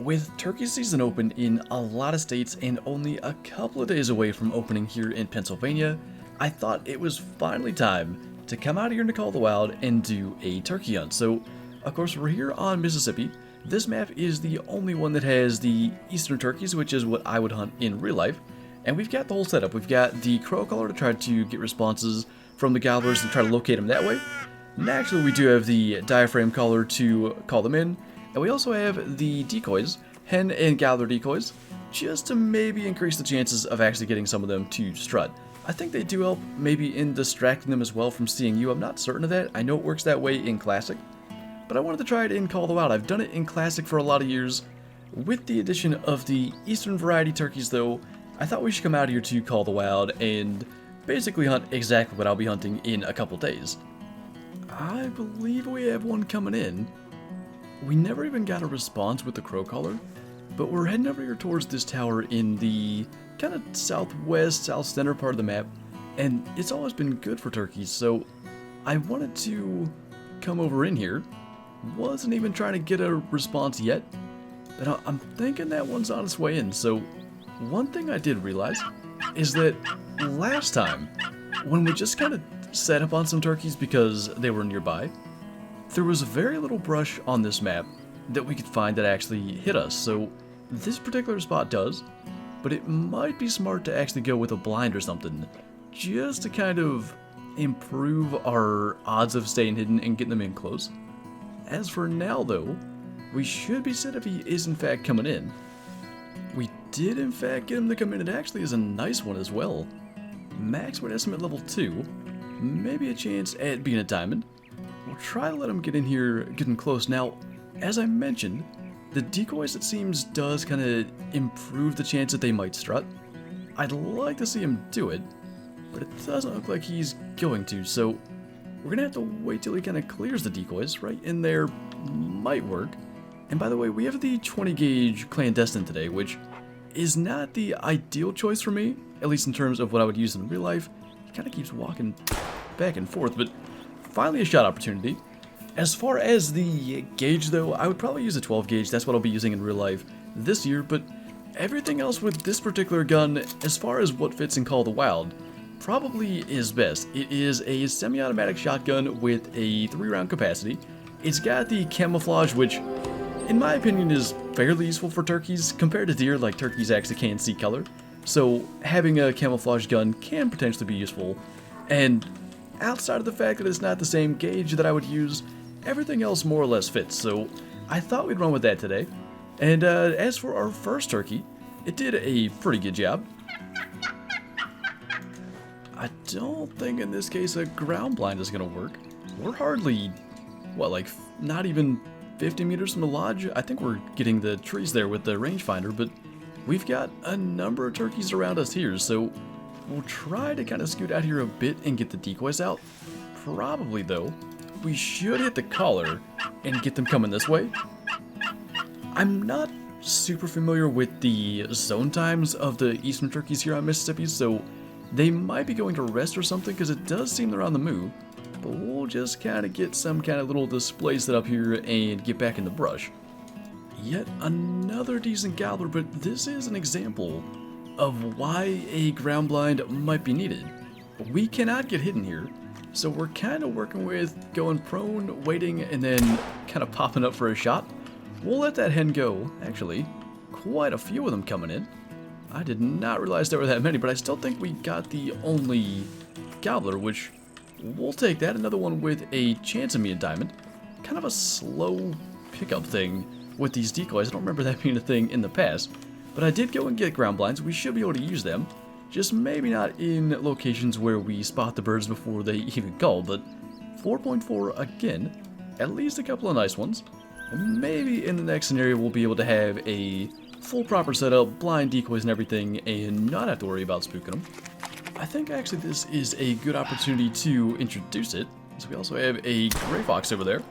With turkey season open in a lot of states and only a couple of days away from opening here in Pennsylvania, I thought it was finally time to come out here into Call of the Wild and do a turkey hunt. So, of course, we're here on Mississippi. This map is the only one that has the eastern turkeys, which is what I would hunt in real life. And we've got the whole setup. We've got the crow caller to try to get responses from the gobblers and try to locate them that way. Naturally, we do have the diaphragm caller to call them in. And we also have the decoys, hen and gobbler decoys, just to maybe increase the chances of actually getting some of them to strut. I think they do help maybe in distracting them as well from seeing you. I'm not certain of that. I know it works that way in Classic, but I wanted to try it in Call of the Wild. I've done it in Classic for a lot of years. With the addition of the Eastern variety turkeys though, I thought we should come out here to Call of the Wild and basically hunt exactly what I'll be hunting in a couple days. I believe we have one coming in. We never even got a response with the crow caller, but we're heading over here towards this tower in the kind of southwest, south center part of the map, and it's always been good for turkeys, so I wanted to come over in here. Wasn't even trying to get a response yet, but I'm thinking that one's on its way in. So one thing I did realize is that last time, when we just kind of set up on some turkeys because they were nearby, there was very little brush on this map that we could find that actually hit us. So this particular spot does, but it might be smart to actually go with a blind or something, just to kind of improve our odds of staying hidden and getting them in close. As for now though, we should be set if he is in fact coming in. We did in fact get him to come in. It actually is a nice one as well. Max would estimate level 2, maybe a chance at being a diamond. We'll try to let him get in here, getting close. Now, as I mentioned, the decoys, it seems, does kind of improve the chance that they might strut. I'd like to see him do it, but it doesn't look like he's going to, so we're going to have to wait till he kind of clears the decoys. Right in there might work. And by the way, we have the 20 gauge clandestine today, which is not the ideal choice for me, at least in terms of what I would use in real life. He kind of keeps walking back and forth, but finally a shot opportunity. As far as the gauge though, I would probably use a 12 gauge. That's what I'll be using in real life this year, but everything else with this particular gun, as far as what fits in Call of the Wild, probably is best. It is a semi-automatic shotgun with a 3-round capacity. It's got the camouflage, which in my opinion is fairly useful for turkeys. Compared to deer, like turkeys actually can't see color, so having a camouflage gun can potentially be useful. And outside of the fact that it's not the same gauge that I would use, everything else more or less fits, so I thought we'd run with that today. And as for our first turkey, it did a pretty good job. I don't think in this case a ground blind is going to work. We're hardly, what, like not even 50 meters from the lodge? I think we're getting the trees there with the rangefinder, but we've got a number of turkeys around us here, so we'll try to kind of scoot out here a bit and get the decoys out. Probably though, we should hit the collar and get them coming this way. I'm not super familiar with the zone times of the eastern turkeys here on Mississippi, so they might be going to rest or something because it does seem they're on the move. But we'll just kind of get some kind of little display set up here and get back in the brush. Yet another decent gobbler, but this is an example of why a ground blind might be needed. We cannot get hidden here, so we're kind of working with going prone, waiting, and then kind of popping up for a shot. We'll let that hen go. Actually, quite a few of them coming in. I did not realize there were that many, but I still think we got the only gobbler, which we'll take that. Another one with a chance of me a diamond. Kind of a slow pickup thing with these decoys. I don't remember that being a thing in the past, but I did go and get ground blinds. We should be able to use them, just maybe not in locations where we spot the birds before they even call. But 4.4 again, at least a couple of nice ones. And maybe in the next scenario we'll be able to have a full proper setup, blind decoys and everything, and not have to worry about spooking them. I think actually this is a good opportunity to introduce it. So we also have a gray fox over there.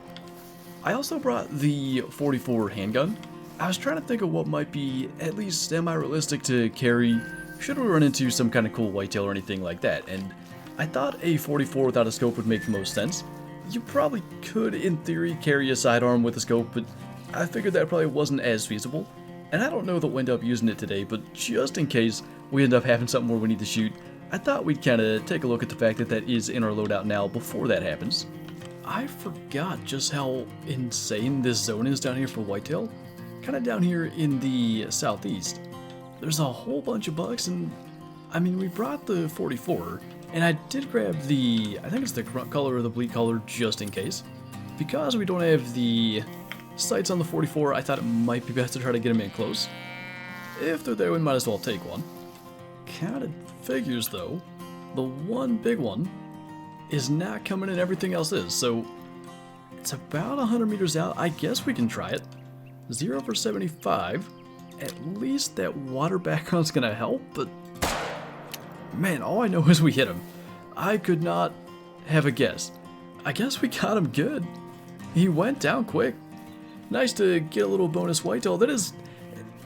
I also brought the 44 handgun. I was trying to think of what might be at least semi-realistic to carry should we run into some kind of cool whitetail or anything like that, and I thought a 44 without a scope would make the most sense. You probably could, in theory, carry a sidearm with a scope, but I figured that probably wasn't as feasible. And I don't know that we'll end up using it today, but just in case we end up having something where we need to shoot, I thought we'd kind of take a look at the fact that that is in our loadout now before that happens. I forgot just how insane this zone is down here for whitetail. Kind of down here in the southeast. There's a whole bunch of bucks, and I mean, we brought the 44, and I did grab the, I think it's the grunt color or the bleak color just in case. Because we don't have the sights on the 44, I thought it might be best to try to get them in close. If they're there, we might as well take one. Counted figures though, the one big one is not coming in, everything else is, so it's about 100 meters out. I guess we can try it. 0 for 75. At least that water background's gonna help, but man, all I know is we hit him. I could not have a guess. I guess we got him good. He went down quick. Nice to get a little bonus whitetail. That is,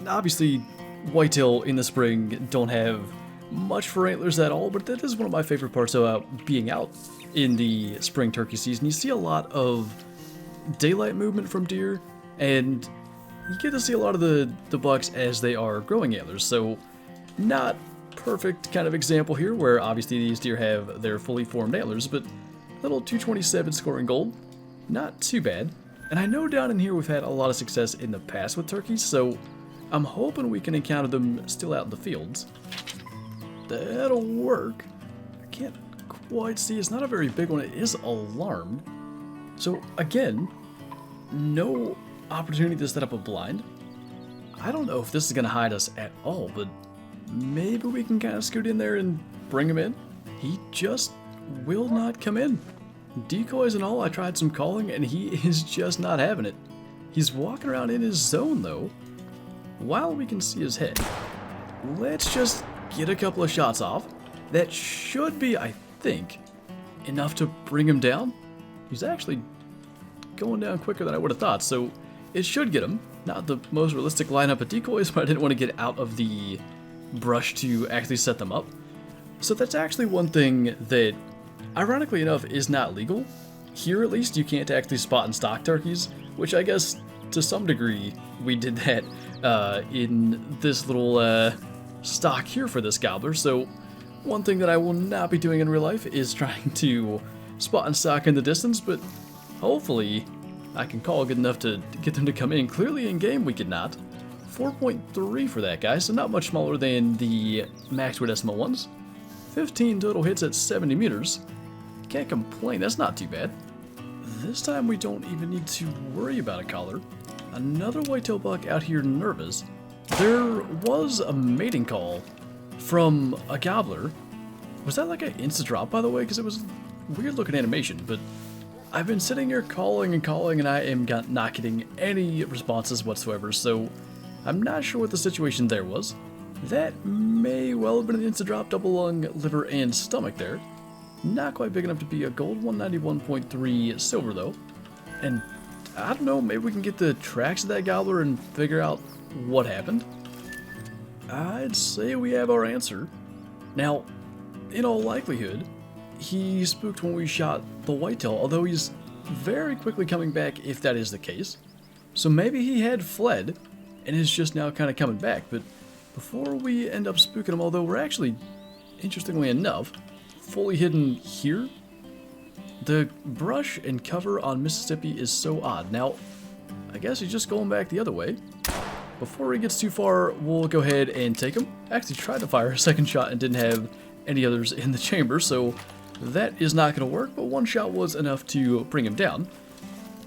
obviously, whitetail in the spring don't have much for antlers at all, but that is one of my favorite parts about being out in the spring turkey season. You see a lot of daylight movement from deer, and you get to see a lot of the bucks as they are growing antlers, so not perfect kind of example here where obviously these deer have their fully formed antlers, but little 227 scoring gold, not too bad. And I know down in here we've had a lot of success in the past with turkeys, so I'm hoping we can encounter them still out in the fields. That'll work. I can't quite see, it's not a very big one, it is alarmed. So again, no opportunity to set up a blind. I don't know if this is going to hide us at all, but maybe we can kind of scoot in there and bring him in. He just will not come in. Decoys and all, I tried some calling and he is just not having it. He's walking around in his zone though, while we can see his head. Let's just get a couple of shots off. That should be, I think, enough to bring him down. He's actually going down quicker than I would have thought, so it should get him. Not the most realistic lineup of decoys, but I didn't want to get out of the brush to actually set them up. So that's actually one thing that, ironically enough, is not legal. Here at least, you can't actually spot and stock turkeys, which I guess to some degree we did that in this little stock here for this gobbler. So one thing that I will not be doing in real life is trying to spot and stock in the distance, but hopefully I can call good enough to get them to come in. Clearly in game we could not. 4.3 for that guy, so not much smaller than the Maxwell Decimal ones. 15 total hits at 70 meters. Can't complain, that's not too bad. This time we don't even need to worry about a collar. Another whitetail buck out here nervous. There was a mating call from a gobbler. Was that like an insta drop, by the way? Because it was weird looking animation, but I've been sitting here calling and I am not getting any responses whatsoever, so I'm not sure what the situation there was. That may well have been an insta drop, double lung, liver, and stomach there. Not quite big enough to be a gold, 191.3 silver though. And I don't know, maybe we can get the tracks of that gobbler and figure out what happened. I'd say we have our answer. Now, in all likelihood, he spooked when we shot the whitetail, although he's very quickly coming back if that is the case. So maybe he had fled and is just now kind of coming back, but before we end up spooking him, although we're actually, interestingly enough, fully hidden here, the brush and cover on Mississippi is so odd. Now, I guess he's just going back the other way. Before he gets too far, we'll go ahead and take him. Actually tried to fire a second shot and didn't have any others in the chamber, so that is not going to work, but one shot was enough to bring him down.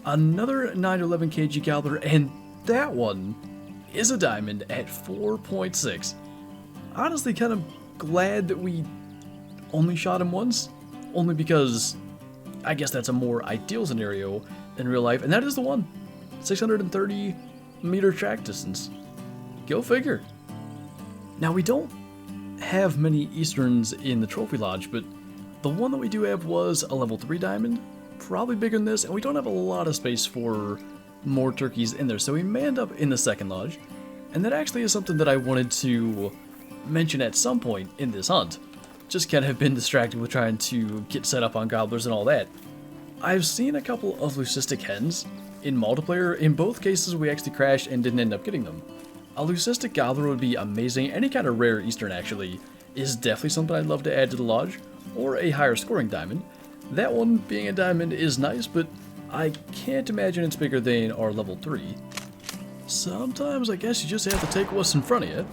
Another 911 kg gobbler, and that one is a diamond at 4.6. Honestly, kind of glad that we only shot him once, only because I guess that's a more ideal scenario in real life, and that is the one. 630 meter track distance. Go figure. Now, we don't have many Easterns in the Trophy Lodge, but the one that we do have was a level 3 diamond, probably bigger than this, and we don't have a lot of space for more turkeys in there, so we may end up in the second lodge. And that actually is something that I wanted to mention at some point in this hunt. Just kind of have been distracted with trying to get set up on gobblers and all that. I've seen a couple of leucistic hens in multiplayer. In both cases we actually crashed and didn't end up getting them. A leucistic gobbler would be amazing. Any kind of rare Eastern, actually, is definitely something I'd love to add to the lodge, or a higher scoring diamond. That one being a diamond is nice, but I can't imagine it's bigger than our level 3. Sometimes I guess you just have to take what's in front of you.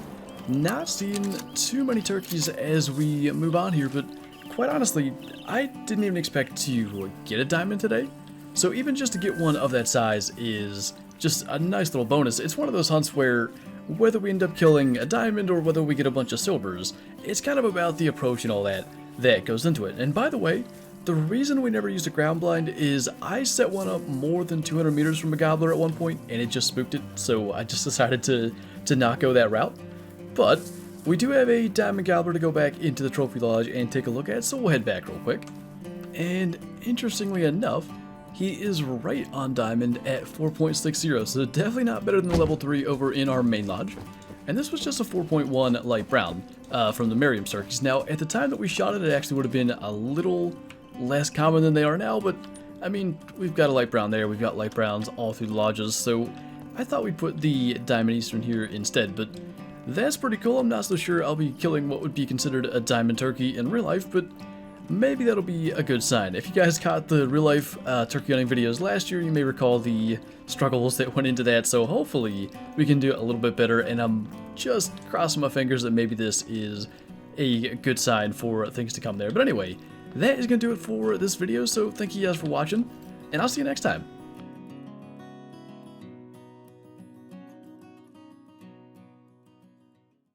Not seeing too many turkeys as we move on here, but quite honestly, I didn't even expect to get a diamond today. So even just to get one of that size is just a nice little bonus. It's one of those hunts where whether we end up killing a diamond or whether we get a bunch of silvers, it's kind of about the approach and all that goes into it. And by the way, the reason we never used a ground blind is I set one up more than 200 meters from a gobbler at one point and it just spooked it, so I just decided to not go that route. But we do have a diamond gobbler to go back into the trophy lodge and take a look at, so we'll head back real quick. And interestingly enough, he is right on diamond at 4.60, so definitely not better than the level 3 over in our main lodge. And this was just a 4.1 light brown from the Merriam turkeys. Now, at the time that we shot it, it actually would have been a little less common than they are now, but I mean, we've got a light brown there, we've got light browns all through the lodges, so I thought we'd put the diamond Eastern here instead, but that's pretty cool. I'm not so sure I'll be killing what would be considered a diamond turkey in real life, but maybe that'll be a good sign. If you guys caught the real life turkey hunting videos last year, you may recall the struggles that went into that, so hopefully we can do a little bit better, and I'm just crossing my fingers that maybe this is a good sign for things to come there. But anyway, that is going to do it for this video, so thank you guys for watching, and I'll see you next time.